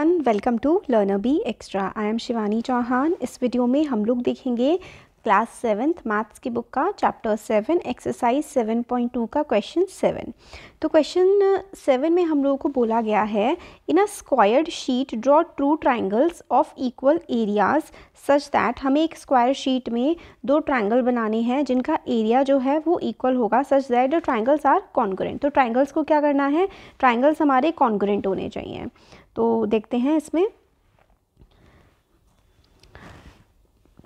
Welcome to Learner Bee Extra. I am Shivani Chauhan. इस वीडियो में हम लोग देखेंगे क्लास 7th मैथ्स की बुक का चैप्टर 7 एक्सरसाइज 7.2 का क्वेश्चन 7। तो क्वेश्चन 7 में हम लोगों को बोला गया है, in a squared sheet draw two triangles of equal areas such that. हमें एक स्क्वायर शीट में दो ट्राइंगल बनाने हैं जिनका एरिया जो है वो इक्वल होगा, such that the triangles are congruent. तो ट्राइंगल्स को क्या करना है, ट्राइंगल्स हमारे कॉन्ग्रुएंट होने चाहिए। तो देखते हैं इसमें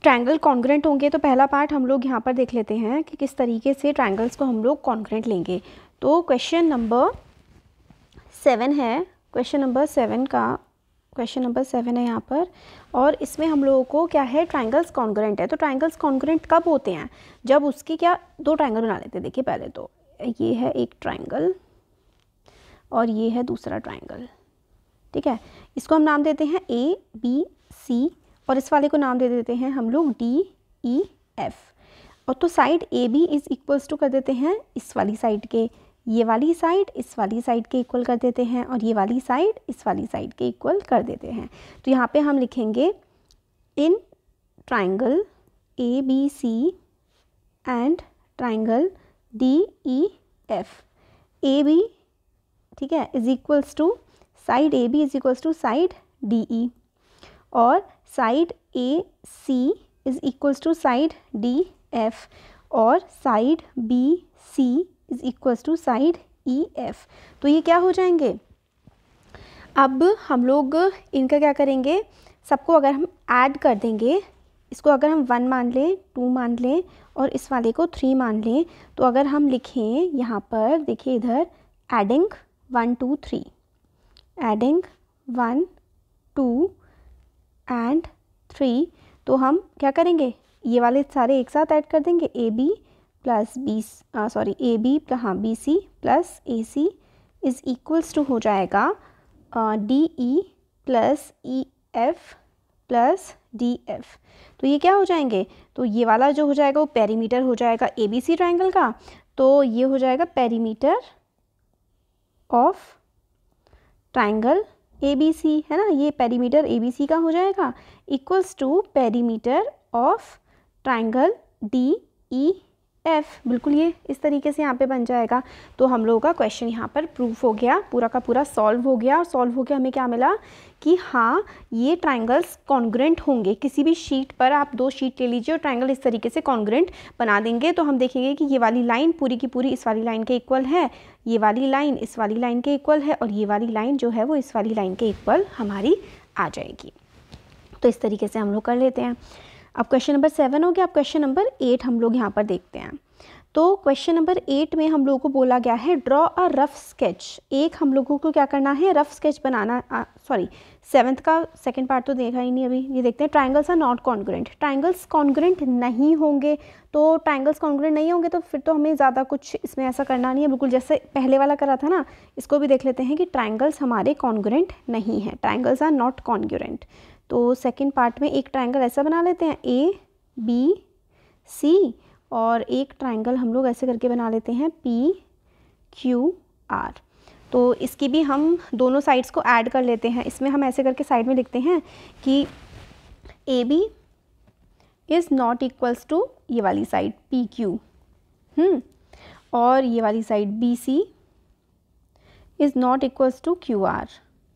ट्रायंगल कॉन्ग्रुएंट होंगे। तो पहला पार्ट हम लोग यहाँ पर देख लेते हैं कि किस तरीके से ट्रायंगल्स को हम लोग कॉन्ग्रुएंट लेंगे। तो क्वेश्चन नंबर 7 है, क्वेश्चन नंबर 7 है यहाँ पर, और इसमें हम लोगों को क्या है, ट्रायंगल्स कॉन्ग्रुएंट है। तो ट्रायंगल्स कॉन्ग्रुएंट कब होते हैं, जब उसके क्या दो ट्रायंगल बना लेते हैं। देखिए पहले तो ये है एक ट्रायंगल और ये है दूसरा ट्रायंगल, ठीक है। इसको हम नाम देते हैं ए बी सी और इस वाले को नाम दे देते हैं हम लोग डी ई एफ। और तो side A B is equals to कर देते हैं इस वाली साइड के, ये वाली साइड इस वाली साइड के इक्वल कर देते हैं, और ये वाली साइड इस वाली साइड के इक्वल कर देते हैं। तो यहाँ पे हम लिखेंगे in triangle A B C and triangle D E F, A B, ठीक है, is equals to side A B is equals to side D E, और side A C is equals to side D F, और side B C is equals to side E F. तो ये क्या हो जाएंगे, अब हम लोग इनका क्या करेंगे, सबको अगर हम ऐड कर देंगे, इसको अगर हम 1 मान लें, 2 मान लें और इस वाले को 3 मान लें, तो अगर हम लिखें यहाँ पर, देखिए इधर एडिंग 1 2 3, एडिंग 1 2 एंड 3, तो हम क्या करेंगे, ये वाले सारे एक साथ ऐड कर देंगे, A B plus B C plus A C is equals to हो जाएगा D E plus E F plus D F. तो ये क्या हो जाएंगे, तो ये वाला जो हो जाएगा वो पेरीमीटर हो जाएगा ए बी सी ट्राइंगल का, तो ये हो जाएगा perimeter of triangle A B C, है ना, ये पेरीमीटर ए बी सी का हो जाएगा, equals to perimeter of triangle D E F. बिल्कुल ये इस तरीके से यहाँ पे बन जाएगा। तो हम लोगों का क्वेश्चन यहाँ पर प्रूफ हो गया, पूरा का पूरा सॉल्व हो गया। और सॉल्व हो गया हमें क्या मिला कि हाँ, ये ट्राइंगल्स कॉन्ग्रुएंट होंगे। किसी भी शीट पर आप 2 शीट ले लीजिए और ट्राइंगल इस तरीके से कॉन्ग्रुएंट बना देंगे, तो हम देखेंगे कि ये वाली लाइन पूरी की पूरी इस वाली लाइन के इक्वल है, ये वाली लाइन इस वाली लाइन के इक्वल है, और ये वाली लाइन जो है वो इस वाली लाइन के इक्वल हमारी आ जाएगी। तो इस तरीके से हम लोग कर लेते हैं। अब क्वेश्चन नंबर 7 हो गया। अब क्वेश्चन नंबर 8 हम लोग यहाँ पर देखते हैं। तो क्वेश्चन नंबर 8 में हम लोगों को बोला गया है, ड्रॉ अ रफ स्केच। एक हम लोगों को क्या करना है, रफ स्केच बनाना। 7th का सेकंड पार्ट तो देखा ही नहीं अभी। ये देखते हैं, triangles are not congruent. Triangles congruent नहीं होंगे, तो ट्राइंगल्स कॉन्ग्रुएंट नहीं होंगे तो फिर तो हमें ज़्यादा कुछ इसमें ऐसा करना नहीं है, बिल्कुल जैसे पहले वाला करा था ना। इसको भी देख लेते हैं कि ट्राइंगल्स हमारे कॉन्ग्रुएंट नहीं हैं, ट्राइंगल्स आर नॉट कॉन्ग्रुएंट। तो सेकेंड पार्ट में एक ट्राइंगल ऐसा बना लेते हैं ए बी सी, और एक ट्राइंगल हम लोग ऐसे करके बना लेते हैं पी क्यू आर। तो इसकी भी हम दोनों साइड्स को ऐड कर लेते हैं। इसमें हम ऐसे करके साइड में लिखते हैं कि A B is not equals to ये वाली साइड पी क्यू, और ये वाली side B C is not equals to Q R,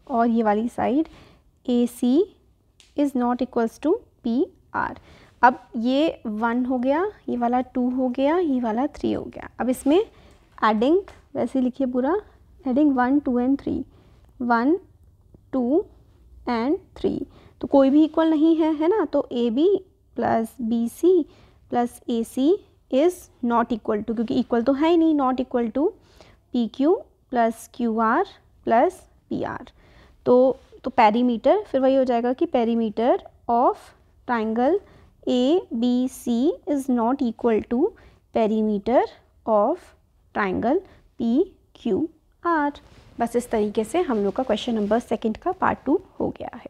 और ये वाली side A C is not equals to P R. अब ये 1 हो गया, ये वाला 2 हो गया, ये वाला 3 हो गया। अब इसमें एडिंग वैसे लिखिए पूरा, एडिंग 1 2 एंड 3, 1 2 एंड 3, तो कोई भी इक्वल नहीं है ना। तो A B plus B C plus A C is not equal to, क्योंकि इक्वल तो है ही नहीं, not equal to P Q plus Q R plus P R. तो पेरीमीटर फिर वही हो जाएगा कि perimeter of triangle A B C is not equal to perimeter of triangle P Q R. बस इस तरीके से हम लोग का क्वेश्चन नंबर 2 का पार्ट 2 हो गया है।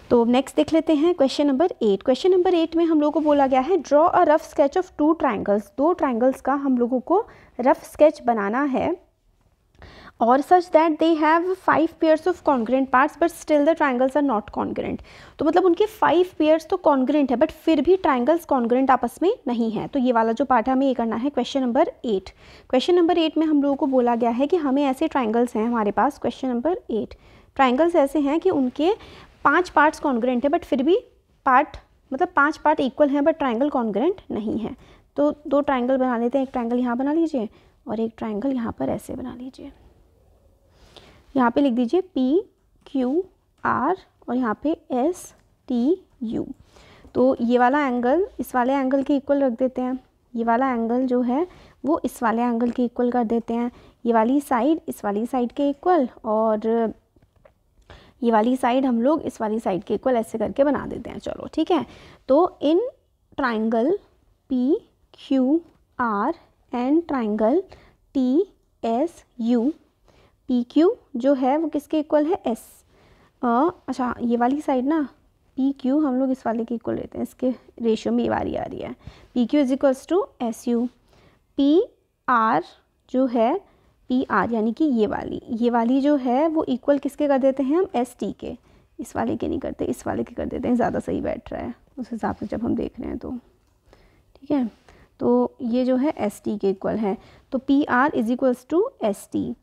तो नेक्स्ट देख लेते हैं क्वेश्चन नंबर 8। क्वेश्चन नंबर 8 में हम लोगों को बोला गया है, draw a rough sketch of 2 triangles. 2 triangles का हम लोगों को रफ स्केच बनाना है और such that they have 5 pairs of congruent parts but still the triangles are not congruent. तो मतलब उनके 5 पेयर्स तो कॉन्ग्रेंट है बट फिर भी ट्राइंगल्स कॉन्ग्रेंट आपस में नहीं है। तो ये वाला जो पार्ट है हमें ये करना है क्वेश्चन नंबर 8। क्वेश्चन नंबर 8 में हम लोगों को बोला गया है कि हमें ऐसे ट्राइंगल्स हैं हमारे पास, क्वेश्चन नंबर 8 ट्राइंगल्स ऐसे हैं कि उनके 5 पार्ट्स कॉन्ग्रेंट है बट फिर भी मतलब 5 पार्ट इक्वल हैं बट ट्राइंगल कॉन्ग्रेंट नहीं है। तो 2 ट्राइंगल बना लेते हैं, एक ट्राइंगल यहाँ बना लीजिए और एक ट्राइंगल यहाँ पर ऐसे बना लीजिए। यहाँ पे लिख दीजिए PQR और यहाँ पे STU। तो ये वाला एंगल इस वाले एंगल के इक्वल रख देते हैं, ये वाला एंगल जो है वो इस वाले एंगल के इक्वल कर देते हैं, ये वाली साइड इस वाली साइड के इक्वल और ये वाली साइड हम लोग इस वाली साइड के इक्वल ऐसे करके बना देते हैं। चलो ठीक है। तो in triangle PQR and triangle TSU, PQ जो है वो किसके इक्वल है S। अच्छा ये वाली साइड ना PQ हम लोग इस वाले के इक्वल लेते हैं, इसके रेशियो में ये वाली आ रही है। PQ is equals to SU। PR जो है PR यानी कि ये वाली जो है वो इक्वल किसके कर देते हैं हम ST के, इस वाले के नहीं करते, इस वाले के कर देते हैं, ज़्यादा सही बैठ रहा है उस हिसाब से जब हम देख रहे हैं तो ठीक है। तो ये जो है ST के इक्वल है, तो PR is equals to ST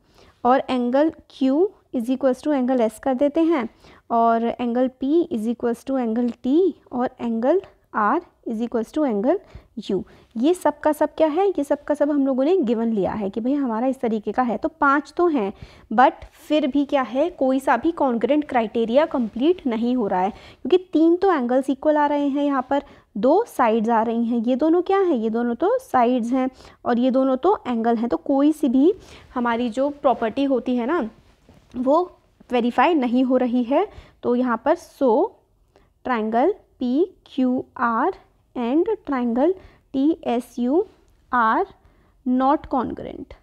और angle Q is equals to angle S कर देते हैं और angle P is equals to angle T और angle R is equals to angle U। ये सब का सब क्या है, ये सब का सब हम लोगों ने गिवन लिया है कि भाई हमारा इस तरीके का है। तो 5 तो हैं बट फिर भी क्या है, कोई सा भी कॉन्ग्रेंट क्राइटेरिया कंप्लीट नहीं हो रहा है क्योंकि 3 तो एंगल्स इक्वल आ रहे हैं, यहाँ पर 2 साइड्स आ रही हैं, ये दोनों क्या है, ये दोनों तो साइड्स हैं और ये दोनों तो एंगल हैं। तो कोई सी भी हमारी जो प्रॉपर्टी होती है ना वो वेरीफाई नहीं हो रही है। तो यहाँ पर triangle PQR and triangle TSU are not congruent.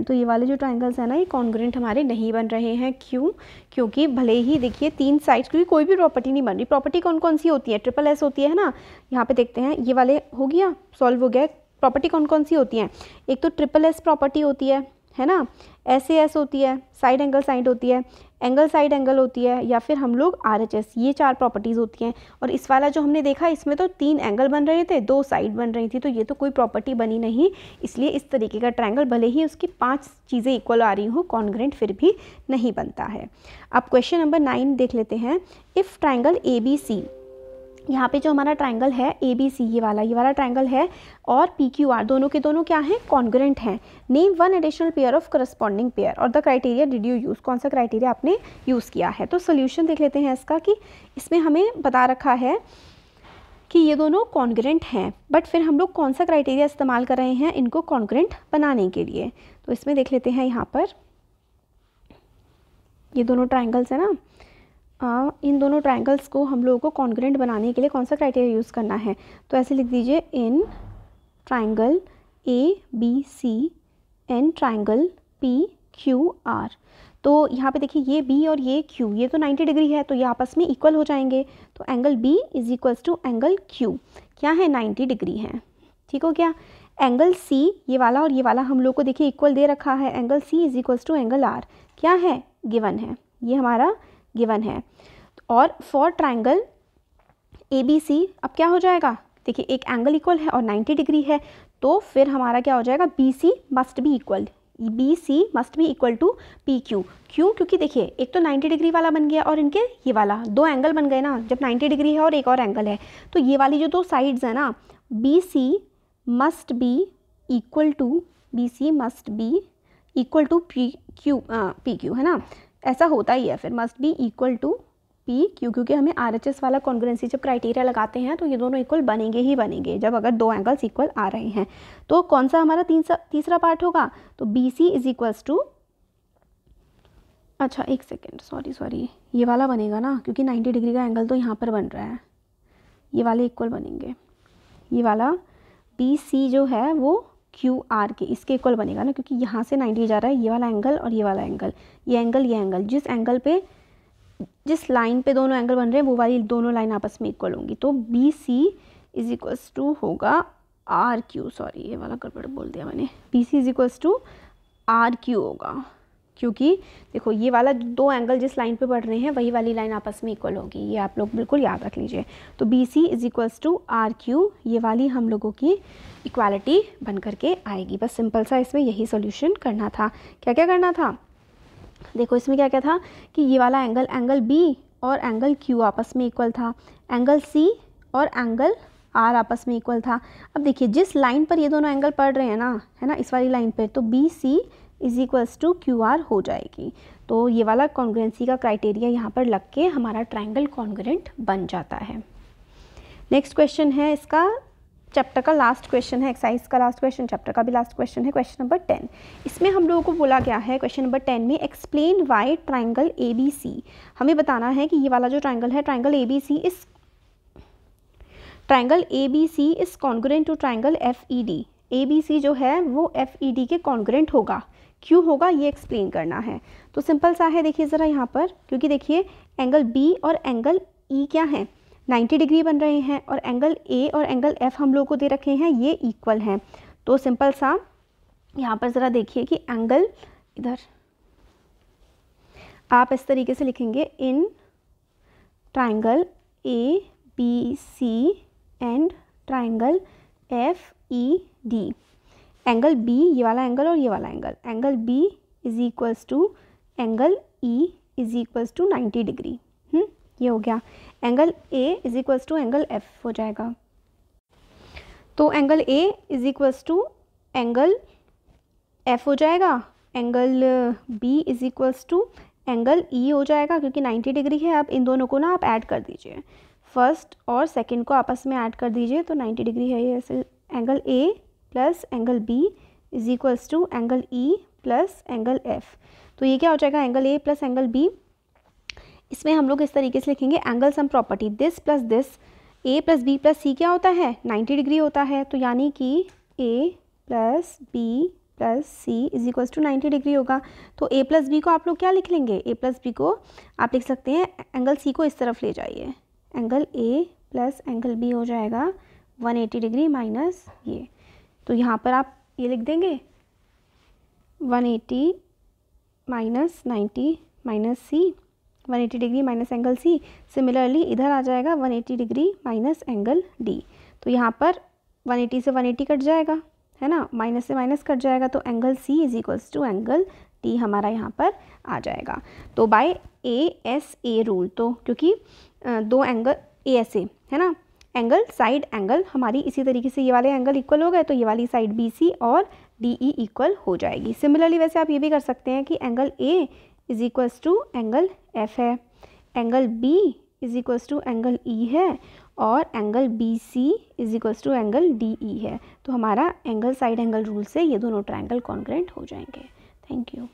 तो ये वाले जो ट्राइंगल्स हैं ना ये कॉन्ग्रुएंट हमारे नहीं बन रहे हैं। क्यों? क्योंकि भले ही देखिए 3 साइड्स, क्योंकि कोई भी प्रॉपर्टी नहीं बन रही। प्रॉपर्टी कौन कौन सी होती है, ट्रिपल एस होती है ना। यहाँ पे देखते हैं ये वाले हो गया, सॉल्व हो गया। प्रॉपर्टी कौन कौन सी होती हैं, एक तो ट्रिपल एस प्रॉपर्टी होती है ना, SAS होती है, साइड एंगल साइड होती है, एंगल साइड एंगल होती है, या फिर हम लोग RHS, ये 4 प्रॉपर्टीज़ होती हैं। और इस वाला जो हमने देखा इसमें तो 3 एंगल बन रहे थे, 2 साइड बन रही थी, तो ये तो कोई प्रॉपर्टी बनी नहीं। इसलिए इस तरीके का ट्रायंगल भले ही उसकी 5 चीज़ें इक्वल आ रही हो, कॉन्ग्रुएंट फिर भी नहीं बनता है। अब क्वेश्चन नंबर 9 देख लेते हैं। इफ़ ट्रायंगल ABC, यहाँ पे जो हमारा ट्रायंगल है ABC, ये वाला ट्रायंगल है, और PQR दोनों के दोनों क्या हैं, कॉन्ग्रुएंट हैं। Name 1 additional pair of corresponding pair और the criteria did you use, कौन सा क्राइटेरिया आपने यूज़ किया है। तो सोल्यूशन देख लेते हैं इसका कि इसमें हमें बता रखा है कि ये दोनों कॉन्ग्रुएंट हैं, बट फिर हम लोग कौन सा क्राइटेरिया इस्तेमाल कर रहे हैं इनको कॉन्ग्रुएंट बनाने के लिए। तो इसमें देख लेते हैं, यहाँ पर ये दोनों ट्रायंगल्स हैं ना, इन दोनों ट्रायंगल्स को हम लोगों को कॉन्ग्रुएंट बनाने के लिए कौन सा क्राइटेरिया यूज़ करना है। तो ऐसे लिख दीजिए, in triangle ABC and triangle PQR। तो यहाँ पे देखिए ये B और ये Q, ये तो 90 डिग्री है, तो ये आपस में इक्वल हो जाएंगे। तो angle B is equals to angle Q क्या है, 90 डिग्री है। ठीक हो गया। एंगल C, ये वाला और ये वाला हम लोग को देखिए इक्वल दे रखा है। Angle C is equals to angle R क्या है, गिवन है, ये हमारा गिवन है। और फॉर ट्रायंगल ABC अब क्या हो जाएगा, देखिए एक एंगल इक्वल है और 90 डिग्री है, तो फिर हमारा क्या हो जाएगा, BC must be equal to PQ। क्यों? क्योंकि देखिए एक तो 90 डिग्री वाला बन गया और इनके ये वाला 2 एंगल बन गए ना, जब 90 डिग्री है और एक और एंगल है, तो ये वाली जो 2 साइड्स है ना, BC must be equal to PQ है ना, ऐसा होता ही है, फिर must be equal to PQ, क्योंकि हमें RHS वाला कॉन्ग्रुएंसी जब क्राइटेरिया लगाते हैं तो ये दोनों इक्वल बनेंगे ही बनेंगे जब अगर 2 एंगल्स इक्वल आ रहे हैं। तो कौन सा हमारा तीसरा पार्ट होगा, तो BC इज इक्वल्स टू, अच्छा एक सेकेंड, सॉरी ये वाला बनेगा ना, क्योंकि 90 डिग्री का एंगल तो यहाँ पर बन रहा है, ये वाले इक्वल बनेंगे। ये वाला BC जो है वो QR के इसके इक्वल बनेगा ना, क्योंकि यहाँ से 90 जा रहा है, ये वाला एंगल और ये वाला एंगल, ये एंगल जिस लाइन पे दोनों एंगल बन रहे हैं वो वाली दोनों लाइन आपस में इक्वल होंगी। तो BC इज इक्वल्स टू होगा आर क्यू, सॉरी ये वाला गड़बड़ बोल दिया मैंने, B C is equals to R Q होगा, क्योंकि देखो ये वाला दो एंगल जिस लाइन पे बढ़ रहे हैं वही वाली लाइन आपस में इक्वल होगी, ये आप लोग बिल्कुल याद रख लीजिए। तो B C is equals to R Q, ये वाली हम लोगों की इक्वालिटी बन करके आएगी। बस सिंपल सा इसमें यही सॉल्यूशन करना था। क्या क्या करना था, देखो इसमें क्या क्या था कि ये वाला एंगल बी और एंगल क्यू आपस में इक्वल था, एंगल सी और एंगल आर आपस में इक्वल था। अब देखिए जिस लाइन पर ये दोनों एंगल पड़ रहे हैं ना, है ना, इस वाली लाइन पर, तो B C is equals to Q R हो जाएगी। तो ये वाला कॉन्ग्रुएंसी का क्राइटेरिया यहाँ पर लग के हमारा ट्राइंगल कॉन्ग्रुएंट बन जाता है। नेक्स्ट क्वेश्चन है इसका चैप्टर का लास्ट क्वेश्चन है, एक्सरसाइज का लास्ट क्वेश्चन, चैप्टर का भी लास्ट क्वेश्चन है, क्वेश्चन नंबर 10। इसमें हम लोगों को बोला गया है क्वेश्चन नंबर 10 में, explain why triangle A B C. हमें बताना है कि ये वाला जो ट्राइंगल है, triangle A B C is congruent to triangle F E D. A B C जो है वो एफ ई डी के कॉन्ग्रुएंट होगा, क्यों होगा ये एक्सप्लेन करना है। तो सिंपल सा है, देखिए ज़रा यहाँ पर, क्योंकि देखिए एंगल बी और एंगल ई क्या हैं, 90 डिग्री बन रहे हैं, और एंगल ए और एंगल एफ हम लोग को दे रखे हैं, ये इक्वल हैं। तो सिंपल सा यहाँ पर ज़रा देखिए कि एंगल, इधर आप इस तरीके से लिखेंगे, in triangle A B C and triangle F E D, angle B, ये वाला एंगल और ये वाला angle, angle B is equals to angle E is equals to 90 degree. ये हो गया। Angle A is equals to angle F हो जाएगा। तो angle A is equals to angle F हो जाएगा, angle B is equals to angle E हो जाएगा, क्योंकि 90 डिग्री है। अब इन दोनों को ना आप ऐड कर दीजिए, फर्स्ट और सेकंड को आपस में ऐड कर दीजिए, तो 90 डिग्री है ये। Angle A plus angle B is equals to angle E plus angle F. तो ये क्या हो जाएगा, angle A plus angle B. इसमें हम लोग इस तरीके से लिखेंगे, angle sum property, this plus this, A plus B plus C क्या होता है, 90 डिग्री होता है। तो यानी कि A plus B plus C is equals to 90 degree होगा। तो ए प्लस बी को आप लोग क्या लिख लेंगे, ए प्लस बी को आप लिख सकते हैं, एंगल सी को इस तरफ ले जाइए, angle A plus angle B हो जाएगा 180 डिग्री माइनस ये। तो यहाँ पर आप ये लिख देंगे 180 minus 90 minus C, 180 degree minus angle C. Similarly इधर आ जाएगा 180 डिग्री माइनस एंगल डी। तो यहाँ पर 180 से 180 कट जाएगा, है ना, माइनस से माइनस कट जाएगा, तो angle C is equals to angle D हमारा यहाँ पर आ जाएगा। तो by A S A rule, तो क्योंकि दो एंगल ए एस ए है ना, एंगल साइड एंगल हमारी इसी तरीके से ये वाले एंगल इक्वल हो गए, तो ये वाली साइड बी सी और डी ई इक्वल हो जाएगी। सिमिलरली वैसे आप ये भी कर सकते हैं कि angle A is equals to angle F है, angle B is equals to angle E है, और angle B C is equals to angle D E है। तो हमारा एंगल साइड एंगल रूल से ये दोनों ट्रायंगल कॉन्ग्रुएंट हो जाएंगे। Thank you.